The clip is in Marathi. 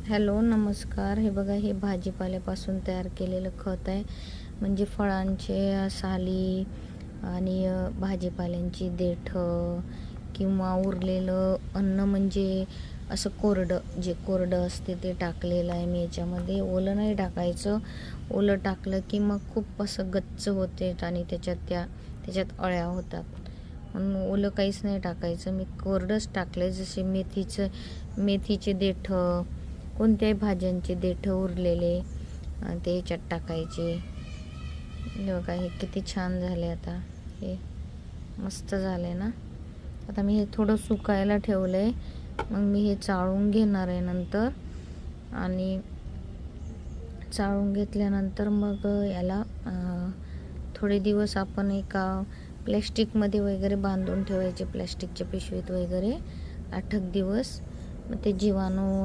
हॅलो नमस्कार. हे बघा, हे भाजीपाल्यापासून तयार केलेलं खत आहे. म्हणजे फळांचे साली आणि भाजीपाल्यांची देठं किंवा उरलेलं अन्न, म्हणजे असं जे कोरडं असते ते टाकलेलं आहे मी याच्यामध्ये. ओलं नाही टाकायचं. ओलं टाकलं की मग खूप असं गच्च होते आणि त्याच्यात अळ्या होतात. म्हणून ओलं काहीच नाही टाकायचं. मी कोरडंच टाकलं आहे. जसे मेथीचे देठं, कोणत्याही भाज्यांचे देठं उरलेले ते ह्याच्यात टाकायचे. हे बघा, हे किती छान झाले. आता हे मस्त झाले ना. आता मी हे थोडं सुकायला ठेवलं आहे. मग मी हे चाळून घेणार आहे नंतर. आणि चाळून घेतल्यानंतर मग याला थोडे दिवस आपण एका प्लॅस्टिकमध्ये वगैरे बांधून ठेवायचे, प्लॅस्टिकच्या पिशवीत वगैरे 8 दिवस. मग ते जीवाणू